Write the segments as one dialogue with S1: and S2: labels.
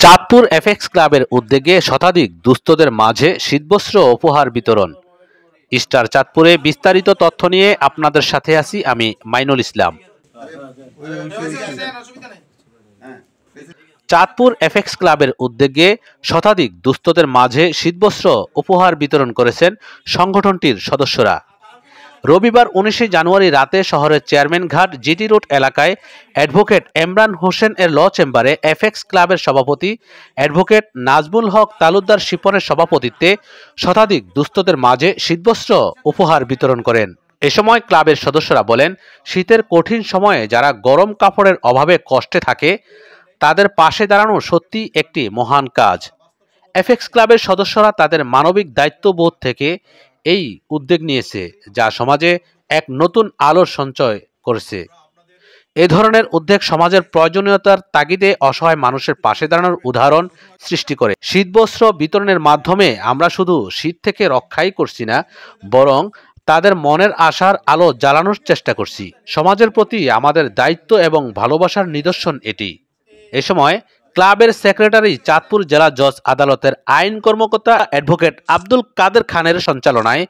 S1: Chandpur FX ক্লাবের উদ্যোগে শতাধিক দুস্থদের মাঝে শীতবস্ত্র উপহার বিতরণ। স্টার চাঁদপুরে বিস্তারিত তথ্য নিয়ে আপনাদের সাথে আছি আমি মাইনুল ইসলাম। চাঁদপুর এফএক্স ক্লাবের উদ্যোগে শতাধিক দুস্থদের মাঝে শীতবস্ত্র উপহার বিতরণ করেছেন সংগঠনটির সদস্যরা। রবিবার 19 জানুয়ারি রাতে শহরের চেয়ারম্যান ঘাট জিটি রোড এলাকায় অ্যাডভোকেট এমরান হোসেন এর ল চেম্বারে এফএক্স ক্লাবের সভাপতি অ্যাডভোকেট নাজমুল হক তালুকদার শিপনের সভাপতিত্বে শতাধিক দুস্থদের মাঝে শীতবস্ত্র উপহার বিতরণ করেন। এ সময় ক্লাবের সদস্যরা বলেন, শীতের কঠিন সময়ে যারা গরম কাপড়ের অভাবে কষ্টে থাকে তাদের পাশে দাঁড়ানো সত্যি একটি মহান কাজ। এফএক্স ক্লাবের সদস্যরা তাদের মানবিক দায়িত্ববোধ থেকে এই উদ্যোগ নিয়েছে, যা সমাজে এক নতুন আলোর সঞ্চয় করেছে। এ ধরনের উদ্যোগ সমাজের প্রয়োজনীয়তার তাগিদে অসহায় মানুষের পাশে দাঁড়ানোর উদাহরণ সৃষ্টি করে। শীতবস্ত্র বিতরণের মাধ্যমে আমরা শুধু শীত থেকে রক্ষাই করছি না, বরং তাদের মনের আশার আলো জ্বালানোর চেষ্টা করছি। সমাজের প্রতি আমাদের দায়িত্ব এবং ভালোবাসার নিদর্শন এটি। এ সময় ক্লাবের সেক্রেটারি চাঁদপুর জেলা জজ আদালতের আইন কর্মকর্তা অ্যাডভোকেট আব্দুল কাদের খানের সঞ্চালনায়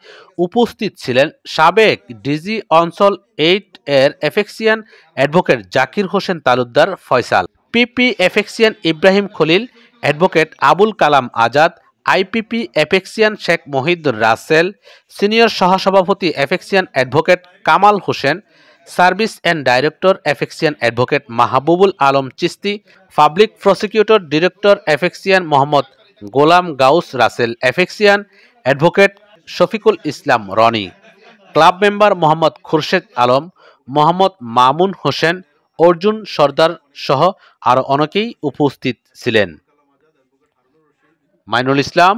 S1: উপস্থিত ছিলেন সাবেক ডিজি অঞ্চল 8 এর এফেক্সিয়ান অ্যাডভোকেট জাকির হোসেন তালুকদার ফয়সাল, পিপি এফেক্সিয়ান ইব্রাহিম খলিল, অ্যাডভোকেট আবুল কালাম আজাদ, আইপিপি এফেক্সিয়ান শেখ মহিউদ্দিন রাসেল, সিনিয়র সহসভাপতি এফেক্সিয়ান advocate Kamal Hossain, service and director এফেক্সিয়ান advocate Mahbubul Alam Chishti, public prosecutor director এফেক্সিয়ান মোহাম্মদ গোলাম গাউস রাসেল, এফেক্সিয়ান advocate Shafiqul Islam Rony, club member Mohammad Khurshed Alam, Mohammad Mamun Hossain, Arjun Sardar সহ আরও অনেকেই উপস্থিত ছিলেন। মাইনুল ইসলাম,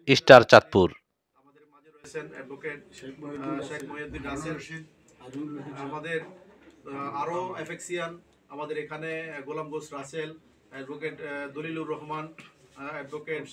S1: স্টার চাঁদপুর।
S2: আমাদের আরো এফেক্সিয়ান আমাদের এখানে গোলাম গোস রাসেল, অ্যাডভোকেট দলিলুর রহমান, অ্যাডভোকেট